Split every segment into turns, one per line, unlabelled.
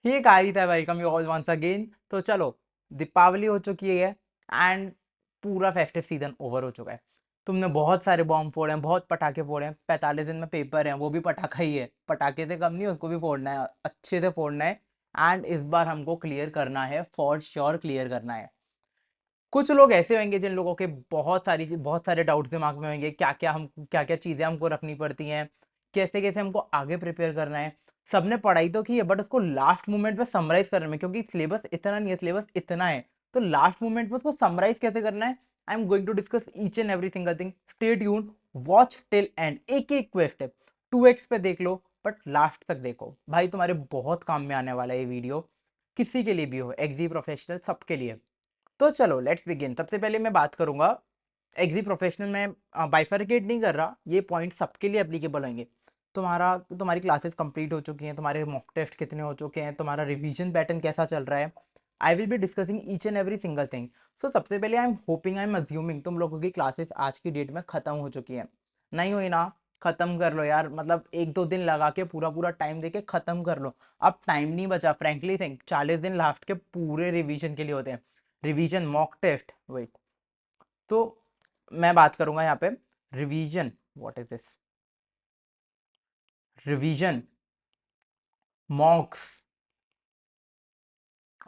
Hey guys, I welcome you all once again. तो चलो, दीपावली हो चुकी है एंड पूरा फेस्टिव सीजन ओवर हो चुका है। तुमने बहुत सारे बॉम्ब फोड़े हैं, बहुत पटाखे फोड़े हैं। 45 दिन में पेपर है, वो भी पटाखा ही है। पटाखे से कम नहीं, उसको भी फोड़ना है, अच्छे से फोड़ना है। एंड इस बार हमको क्लियर करना है, फॉर श्योर क्लियर करना है। कुछ लोग ऐसे होंगे जिन लोगों के बहुत सारे डाउट्स दिमाग में होंगे, क्या क्या चीजें हमको रखनी पड़ती हैं, कैसे कैसे हमको आगे प्रिपेयर करना है। सबने पढ़ाई तो की है, बट उसको लास्ट मोमेंट पे समराइज करने में, क्योंकि सिलेबस इतना नहीं है, सिलेबस इतना है, तो लास्ट मोमेंट पे उसको समराइज कैसे करना है। I am going to discuss each and every single thing. Stay tuned, watch till end. एक एक क्वेस्ट है, 2x पे देख लो, बट लास्ट तक देखो भाई, तुम्हारे बहुत काम में आने वाला है ये वीडियो। किसी के लिए भी हो, एक्जी प्रोफेशनल, सबके लिए। तो चलो लेट्स बिगिन। सबसे पहले मैं बात करूंगा एग्जी प्रोफेशनल में। बाइफरकेट नहीं कर रहा, ये पॉइंट सबके लिए एप्लीकेबल होंगे। तुम्हारी क्लासेस कंप्लीट हो चुकी हैं, तुम्हारे मॉक टेस्ट कितने हो चुके हैं, तुम्हारा रिवीजन पैटर्न कैसा चल रहा है। I will be discussing each and every single thing. So सबसे पहले I am hoping, I am assuming तुम लोगों की क्लासेस आज की डेट में खत्म हो चुकी हैं। नहीं हुई ना? खत्म कर लो यार, मतलब एक दो दिन लगा के पूरा पूरा टाइम दे के खत्म कर लो। अब टाइम नहीं बचा, फ्रेंकली थिंक 40 दिन लास्ट के पूरे रिवीजन के लिए होते हैं। Revision, mock test, wait. तो मैं बात करूंगा यहाँ पे revision, what is this, revision, mocks,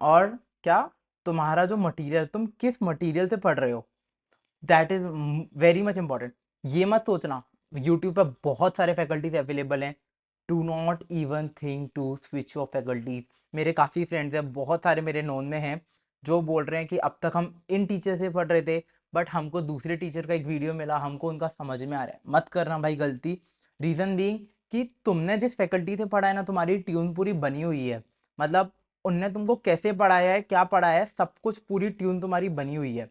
और क्या, तुम्हारा जो मटेरियल, तुम किस मटेरियल से पढ़ रहे हो, that is very much important. ये मत सोचना यूट्यूब पे बहुत सारे फैकल्टीज अवेलेबल हैं, do not even think to switch your faculties. मेरे काफ़ी फ्रेंड्स हैं, बहुत सारे मेरे नोन में हैं, जो बोल रहे हैं कि अब तक हम इन टीचर से पढ़ रहे थे, बट हमको दूसरे टीचर का एक वीडियो मिला, हमको उनका समझ में आ रहा है। मत करना भाई गलती। रीज़न बीइंग कि तुमने जिस फैकल्टी से पढ़ा है ना, तुम्हारी ट्यून पूरी बनी हुई है। मतलब उनने तुमको कैसे पढ़ाया है, क्या पढ़ाया है, सब कुछ पूरी ट्यून तुम्हारी बनी हुई है।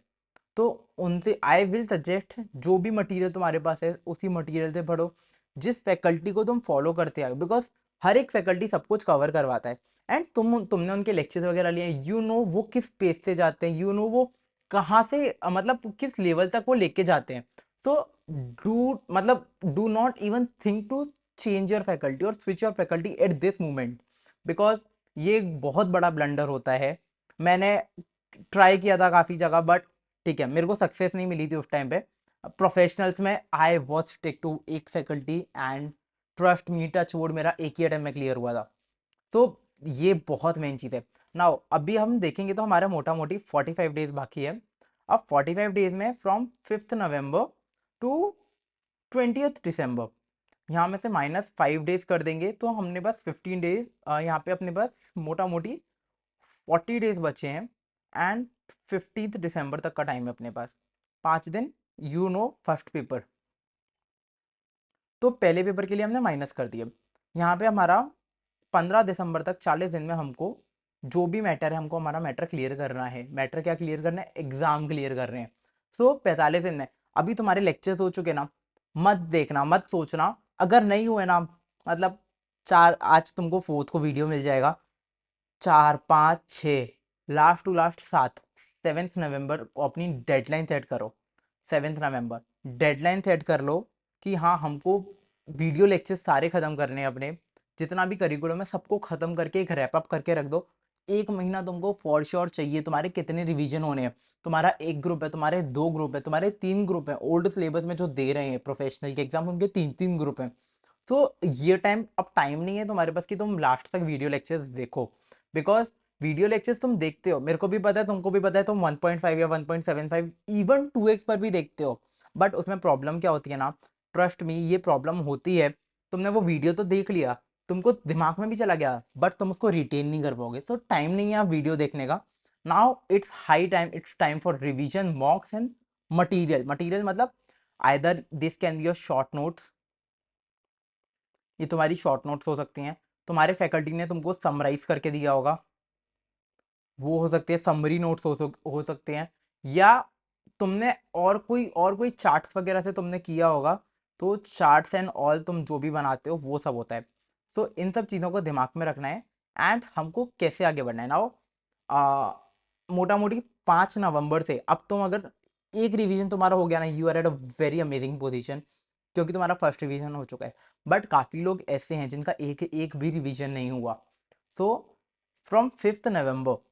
तो उनसे आई विल सजेस्ट, जो भी मटेरियल तुम्हारे पास है उसी मटेरियल से पढ़ो, जिस फैकल्टी को तुम फॉलो करते आए, बिकॉज हर एक फैकल्टी सब कुछ कवर करवाता है। एंड तुमने उनके लेक्चर्स वगैरह लिए, यू नो वो किस पेज से जाते हैं, यू नो वो कहाँ से मतलब किस लेवल तक वो लेके जाते हैं। तो do not even think to change your faculty और switch your faculty at this moment, because ये एक बहुत बड़ा ब्लंडर होता है। मैंने ट्राई किया था काफ़ी जगह, बट ठीक है, मेरे को सक्सेस नहीं मिली थी उस टाइम पे। प्रोफेशनल्स में आई वॉज स्टिक टू एक faculty, and trust me, touch wood, मेरा एक ही अटेम्प्ट में क्लियर हुआ था। तो ये बहुत मेन चीज़ है। नाउ अभी हम देखेंगे तो हमारा मोटा मोटी 45 डेज बाकी है। अब 45 डेज में फ्रॉम 5 नवंबर टू 20 दिसंबर, यहाँ में से -5 डेज कर देंगे तो हमने बस 15 डेज, यहाँ पे अपने पास मोटा मोटी 40 डेज बचे हैं। एंड 15 दिसंबर तक का टाइम है अपने पास, 5 दिन। यू नो फर्स्ट पेपर, तो पहले पेपर के लिए हमने माइनस कर दिया। यहाँ पे हमारा 15 दिसंबर तक, 40 दिन में हमको जो भी मैटर है, हमको हमारा मैटर क्लियर करना है। मैटर क्या क्लियर करना है? एग्जाम क्लियर कर रहे हैं। सो 45 दिन में अभी तुम्हारे लेक्चर्स हो चुके ना, मत देखना, मत सोचना। अगर नहीं हुए ना, मतलब चार, आज तुमको फोर्थ को वीडियो मिल जाएगा, 4, 5, 6, लास्ट टू लास्ट 7, 7 नवंबर को अपनी डेडलाइन सेट करो। 7 नवंबर डेडलाइन सेट कर लो कि हाँ, हमको वीडियो लेक्चर सारे खत्म करने हैं अपने। जितना भी करिकुलम है सबको खत्म करके एक रैप अप करके रख दो। एक महीना तुमको फॉर श्योर चाहिए। तुम्हारे कितने रिवीजन होने हैं? तुम्हारा एक ग्रुप है, तुम्हारे दो ग्रुप है, तुम्हारे तीन ग्रुप है। ओल्ड सिलेबस में जो दे रहे हैं प्रोफेशनल के एग्जाम, उनके तीन तीन ग्रुप हैं। तो ये टाइम, अब टाइम नहीं है तुम्हारे पास कि तुम लास्ट तक वीडियो लेक्चर्स देखो, बिकॉज वीडियो लेक्चर्स तुम देखते हो, मेरे को भी पता है, तुमको भी पता है, तुम 1.5 या 1.75 इवन 2x पर भी देखते हो। बट उसमें प्रॉब्लम क्या होती है ना, ट्रस्ट मी, ये प्रॉब्लम होती है। तुमने वो वीडियो तो देख लिया, तुमको दिमाग में भी चला गया, बट तुम उसको रिटेन नहीं कर पाओगे। तो टाइम नहीं है आप वीडियो देखने का। Now it's high time, it's time for revision, mocks and material. Material मतलब either this can be your short notes, ये तुम्हारी शॉर्ट नोट्स हो सकती हैं, तुम्हारे फैकल्टी ने तुमको समराइज करके दिया होगा, वो हो सकती है, समरी नोट्स हो सकते हैं, या तुमने और कोई चार्ट्स वगैरह से तुमने किया होगा। तो चार्ट्स एंड ऑल तुम जो भी बनाते हो वो सब होता है। तो इन सब चीज़ों को दिमाग में रखना है। एंड हमको कैसे आगे बढ़ना है ना, मोटा मोटी 5 नवंबर से, अब तुम अगर एक रिवीजन तुम्हारा हो गया ना, you are at a very amazing position, क्योंकि तुम्हारा फर्स्ट रिवीजन हो चुका है। बट काफ़ी लोग ऐसे हैं जिनका एक एक भी रिवीजन नहीं हुआ। सो फ्रॉम 5 नवंबर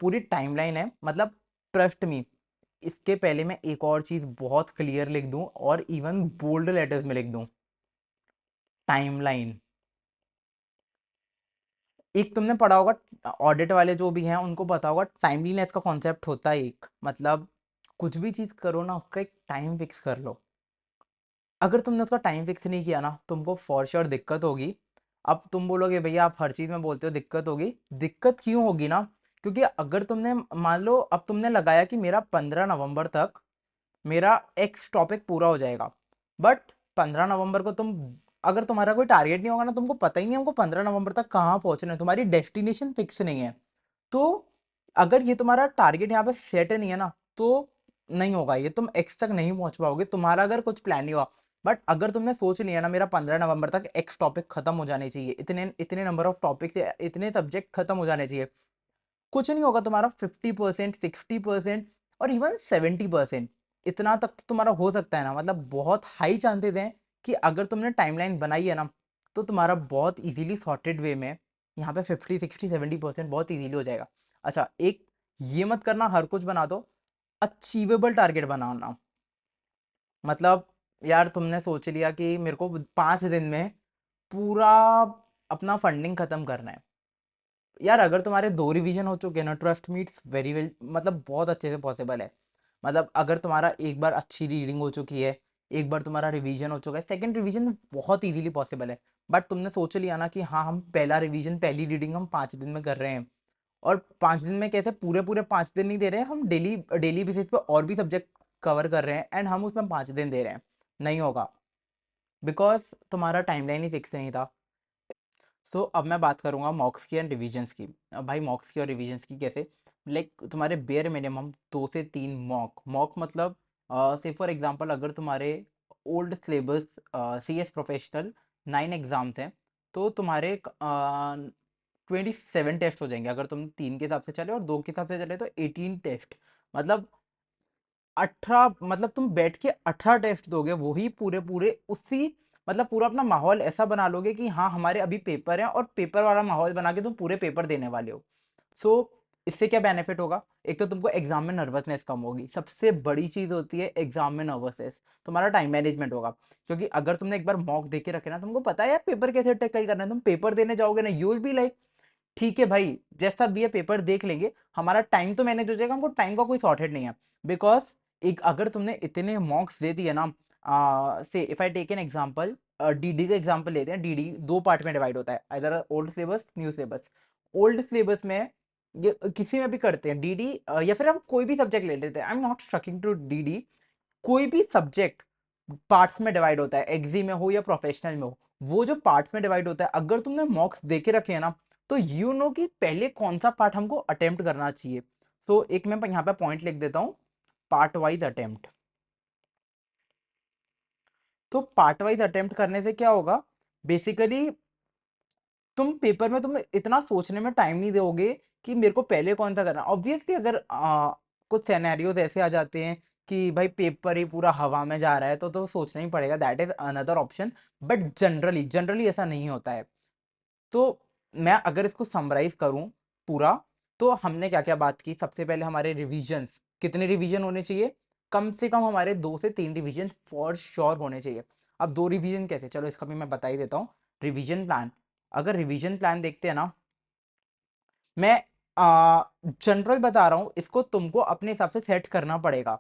पूरी टाइमलाइन है, मतलब ट्रस्ट मी। इसके पहले मैं एक और चीज बहुत क्लियर लिख दूं और इवन बोल्ड लेटर्स में लिख दूं, टाइमलाइन। एक तुमने पढ़ा होगा, ऑडिट वाले जो भी हैं उनको पता होगा टाइमलीनेस का कॉन्सेप्ट होता है एक, मतलब कुछ भी चीज करो ना उसका एक टाइम फिक्स कर लो। अगर तुमने उसका टाइम फिक्स नहीं किया ना तुमको फॉर श्योर दिक्कत होगी। अब तुम बोलोगे भैया आप हर चीज में बोलते हो दिक्कत होगी, दिक्कत क्यों होगी ना, क्योंकि अगर तुमने मान लो अब तुमने लगाया कि मेरा 15 नवंबर तक मेरा एक्स टॉपिक पूरा हो जाएगा, बट 15 नवंबर को तुम, अगर तुम्हारा कोई टारगेट नहीं होगा ना, तुमको पता ही नहीं हमको 15 नवंबर तक कहाँ पहुंचना है, तुम्हारी डेस्टिनेशन फिक्स नहीं है, तो अगर ये तुम्हारा टारगेट यहाँ पे सेट नहीं है ना तो नहीं होगा, ये तुम एक्स तक नहीं पहुंच पाओगे, तुम्हारा अगर कुछ प्लान नहीं हुआ। बट अगर तुमने सोच लिया ना मेरा 15 नवंबर तक एक्स टॉपिक खत्म हो जाने चाहिए, इतने इतने नंबर ऑफ टॉपिक से इतने सब्जेक्ट खत्म हो जाने चाहिए, कुछ नहीं होगा तुम्हारा 50%, 60% और इवन 70%, इतना तक तो तुम्हारा हो सकता है ना, मतलब बहुत हाई चांसेस हैं कि अगर तुमने टाइमलाइन बनाई है ना तो तुम्हारा बहुत इजीली सॉर्टेड वे में यहाँ पे 50, 60, 70% बहुत इजीली हो जाएगा। अच्छा, एक ये मत करना हर कुछ बना दो, अचीवेबल टारगेट बनाना। मतलब यार तुमने सोच लिया कि मेरे को 5 दिन में पूरा अपना फंडिंग खत्म करना है। यार अगर तुम्हारे 2 रिवीजन हो चुके हैं ना, ट्रस्ट मीट्स वेरी वेल, मतलब बहुत अच्छे से पॉसिबल है। मतलब अगर तुम्हारा एक बार अच्छी रीडिंग हो चुकी है, एक बार तुम्हारा रिवीजन हो चुका है, सेकंड रिवीजन बहुत इजीली पॉसिबल है। बट तुमने सोच लिया ना कि हाँ हम पहला रिवीजन पहली रीडिंग हम 5 दिन में कर रहे हैं, और 5 दिन में कैसे पूरे पूरे 5 दिन नहीं दे रहे हैं, हम डेली डेली बेसिस पे और भी सब्जेक्ट कवर कर रहे हैं एंड हम उसमें 5 दिन दे रहे हैं, नहीं होगा, बिकॉज तुम्हारा टाइमलाइन ही फिक्स नहीं था। सो अब मैं बात करूंगा मॉक्स की एंड रिवीजन्स की। अब भाई मॉक्स की और रिवीजन्स की कैसे, लाइक तुम्हारे बेयर मिनिमम 2 से 3 मॉक, मॉक मतलब से फॉर एग्जांपल अगर तुम्हारे old syllabus CS professional 9 exams हैं तो तुम्हारे 27 टेस्ट हो जाएंगे, अगर तुम 3 के हिसाब से चले और 2 के हिसाब से चले तो 18 टेस्ट, मतलब 18, मतलब तुम बैठ के 18 टेस्ट दोगे, वही पूरे पूरे उसी, मतलब पूरा अपना माहौल ऐसा बना लोगे कि हाँ हमारे अभी पेपर है और पेपर वाला माहौल बना के तुम पूरे पेपर देने वाले हो। सो इससे क्या बेनिफिट होगा, एक तो तुमको एग्जाम में नर्वसनेस कम होगी, सबसे बड़ी चीज होती है एग्जाम में नर्वसनेस, तुम्हारा टाइम मैनेजमेंट होगा, क्योंकि अगर तुमने एक बार मॉक दे के रखे ना, तुमको पता है यार पेपर कैसे टैकल करना है, तुम पेपर देने जाओगे ना यू विल बी लाइक ठीक है भाई जैसा भी है पेपर देख लेंगे, हमारा टाइम तो मैनेज हो जाएगा, हमको टाइम का कोई शॉर्टेज नहीं है। बिकॉज एक अगर तुमने इतने मॉक्स दे दिए ना, say if I take an example, DD का एग्जांपल लेते हैं, डीडी 2 पार्ट में डिवाइड होता है, इधर old syllabus new syllabus. Old syllabus में ये किसी में भी करते हैं डीडी, या फिर हम कोई भी सब्जेक्ट ले लेते हैं, I am not sticking to DD, कोई भी सब्जेक्ट पार्ट्स में डिवाइड होता है, एक्जी में हो या प्रोफेशनल में हो, वो जो पार्ट्स में डिवाइड होता है अगर तुमने मॉक्स देके रखे हैं ना तो यू नो कि पहले कौन सा पार्ट हमको अटेम्प्ट करना चाहिए। तो एक मैं यहाँ पे पॉइंट लिख देता हूँ, पार्ट वाइज अटेम्प्ट। तो पार्ट वाइज अटेम्प्ट करने से क्या होगा, बेसिकली तुम पेपर में तुम इतना सोचने में टाइम नहीं दोगे कि मेरे को पहले कौन सा करना। ऑब्वियसली अगर कुछ सिनेरियोज ऐसे आ जाते हैं कि भाई पेपर ही पूरा हवा में जा रहा है तो सोचना ही पड़ेगा, that is another option, but generally generally ऐसा नहीं होता है। तो मैं अगर इसको समराइज करूं पूरा, तो हमने क्या क्या बात की, सबसे पहले हमारे रिवीजन्स, कितने रिवीजन होने चाहिए, कम से कम हमारे 2 से 3 रिवीजन फॉर श्योर होने चाहिए। अब 2 रिवीजन कैसे, चलो इसका भी मैं बता ही देता हूँ। रिवीजन प्लान, अगर रिवीजन प्लान देखते हैं ना, मैं जनरल बता रहा हूँ, इसको तुमको अपने हिसाब से सेट करना पड़ेगा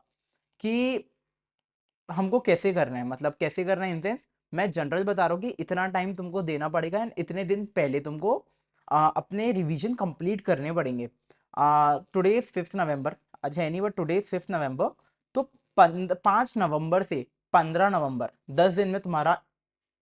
कि हमको कैसे करना है, मतलब कैसे करना है इन सेंस, मैं जनरल बता रहा हूँ कि इतना टाइम तुमको देना पड़ेगा एंड इतने दिन पहले तुमको अपने रिवीजन कंप्लीट करने पड़ेंगे। टुडे इज 5 नवंबर, अच्छा है नहीं बट टुडे इज 5 नवंबर, तो 5 नवंबर से 15 नवंबर 10 दिन में तुम्हारा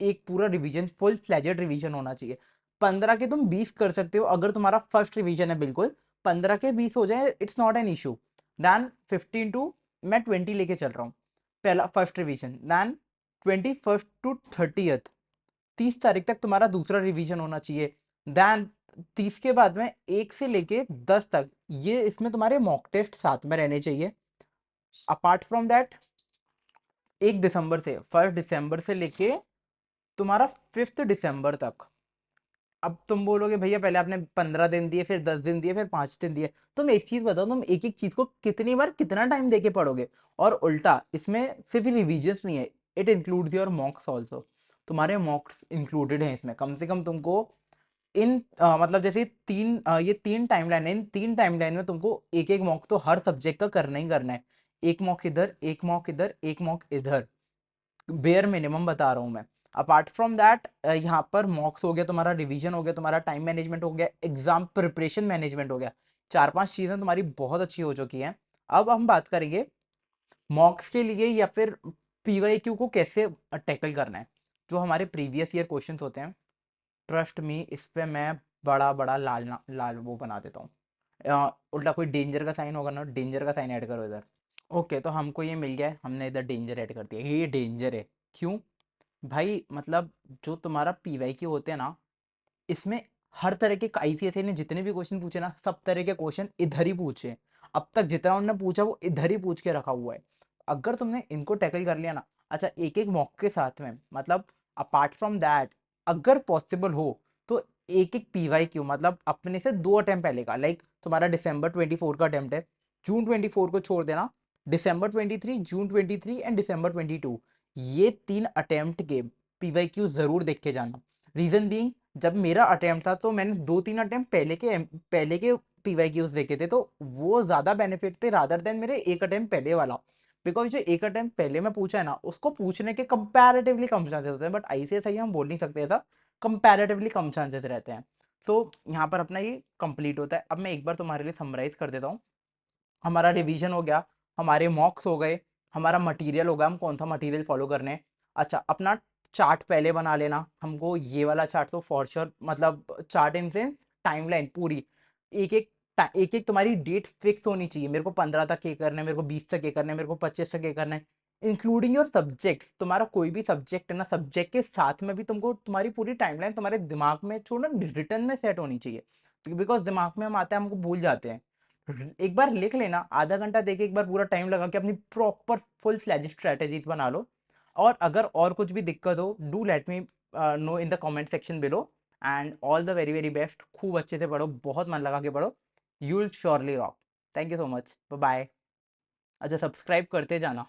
एक पूरा रिवीजन फुल फ्लेजेड रिवीजन होना चाहिए। 15 के तुम 20 कर सकते हो अगर तुम्हारा फर्स्ट रिवीजन है, बिल्कुल 15 के 20 हो जाए it's not an issue. Then 15 to, मैं 20 लेके चल रहा हूँ, पहला first revision, then 21 to 30th, 30 तारीख तक तुम्हारा दूसरा रिवीजन होना चाहिए। देन 30 के बाद में 1 से लेके 10 तक ये इसमें तुम्हारे मॉक टेस्ट साथ में रहने चाहिए। अपार्ट फ्रॉम दैट 1 दिसंबर से 1 दिसंबर से लेके तुम्हारा 5 दिसंबर तक अब तुम बोलोगे भैया पहले आपने 15 दिन दिए, फिर 10 दिन दिए, फिर 5 दिन दिए। तुम एक चीज बताओ, तुम एक एक चीज को कितनी बार कितना टाइम देके पढ़ोगे? और उल्टा इसमें सिर्फ रिविजन नहीं है, इट इंक्लूड्स योर मॉक्स ऑल्सो। तुम्हारे मॉक्स इंक्लूडेड हैं इसमें। कम से कम तुमको इन मतलब जैसे ये 3 टाइमलाइन है, इन 3 टाइमलाइन में तुमको एक एक मॉक तो हर सब्जेक्ट का करना ही करना है। एक मॉक इधर, एक मॉक इधर, एक मॉक इधर, बेयर मिनिमम बता रहा हूँ मैं। अपार्ट फ्रॉम दैट यहाँ पर मॉक्स हो गया तुम्हारा, रिवीजन हो गया तुम्हारा, टाइम मैनेजमेंट हो गया, एग्जाम प्रिपरेशन मैनेजमेंट हो गया। 4-5 चीजें तुम्हारी बहुत अच्छी हो चुकी हैं। अब हम बात करेंगे मॉक्स के लिए या फिर पीवाईक्यू को कैसे टैकल करना है। जो हमारे प्रीवियस ईयर क्वेश्चंस होते हैं, ट्रस्ट मी इस पे मैं बड़ा बड़ा लाल वो बना देता हूँ। उल्टा कोई डेंजर का साइन होगा ना, डेंजर का साइन ऐड करो इधर। ओके, तो हमको ये मिल गया है, हमने इधर डेंजर ऐड कर दिया, ये डेंजर है। क्यों भाई? मतलब जो तुम्हारा पीवाईक्यू होते हैं ना, इसमें हर तरह के आईसीएसई ने जितने भी क्वेश्चन पूछे ना, सब तरह के क्वेश्चन इधर ही पूछे। अब तक जितना उन्होंने पूछा वो इधर ही पूछ के रखा हुआ है। अगर तुमने इनको टैकल कर लिया ना, अच्छा एक एक मॉक के साथ में, मतलब अपार्ट फ्रॉम दैट, अगर पॉसिबल हो तो एक एक पीवाईक्यू मतलब अपने से 2 अटेम्प्ट पहले का, लाइक तुम्हारा December 24 का अटेम्प्ट है, June 24 को छोड़ देना, December 23, June 23 एंड December 22, ये 3 अटेम्प्ट के पीवाईक्यू जरूर देख के जाना। रीजन बीइंग, जब मेरा अटेम्प्ट था तो मैंने 2-3 अटेम्प्ट पहले के पीवाईक्यूज देखे थे, तो वो ज्यादा बेनिफिट थे रादर देन मेरे एक अटेम्प्ट पहले वाला। बिकॉज जो एक अटेम्प्ट पहले में पूछा है ना, उसको पूछने के कंपैरेटिवली कम चांसेस होते हैं, बट आईसीएसई हम बोल नहीं सकते ऐसा, कंपैरेटिवली कम चांसेस रहते हैं। सो यहाँ पर अपना ये कंप्लीट होता है। अब मैं एक बार तुम्हारे लिए समराइज कर देता हूँ। हमारा रिवीजन हो गया, हमारे मॉक्स हो गए, हमारा मटेरियल हो गया, हम कौन सा मटेरियल फॉलो करने हैं। अच्छा, अपना चार्ट पहले बना लेना, हमको ये वाला चार्ट तो फॉर श्योर, मतलब चार्ट इन सेंस टाइमलाइन पूरी, एक एक एक एक तुम्हारी डेट फिक्स होनी चाहिए। मेरे को 15 तक ये करना है, मेरे को 20 तक ये करना है, मेरे को 25 तक ये करना है, इंक्लूडिंग योर सब्जेक्ट्स। तुम्हारा कोई भी सब्जेक्ट है ना, सब्जेक्ट के साथ में भी तुमको तुम्हारी पूरी टाइमलाइन तुम्हारे दिमाग में छोड़ना, रिटर्न में सेट होनी चाहिए। बिकॉज दिमाग में हम आते हैं, हमको भूल जाते हैं। एक बार लिख लेना, आधा घंटा देके एक बार पूरा टाइम लगा के अपनी प्रॉपर फुल फ्लैज स्ट्रेटेजीज बना लो। और अगर और कुछ भी दिक्कत हो, do let me know in the comment section below. And all the very very best, खूब अच्छे से पढ़ो, बहुत मन लगा के पढ़ो, you will surely rock. Thank you so much, bye bye. अच्छा, सब्सक्राइब करते जाना।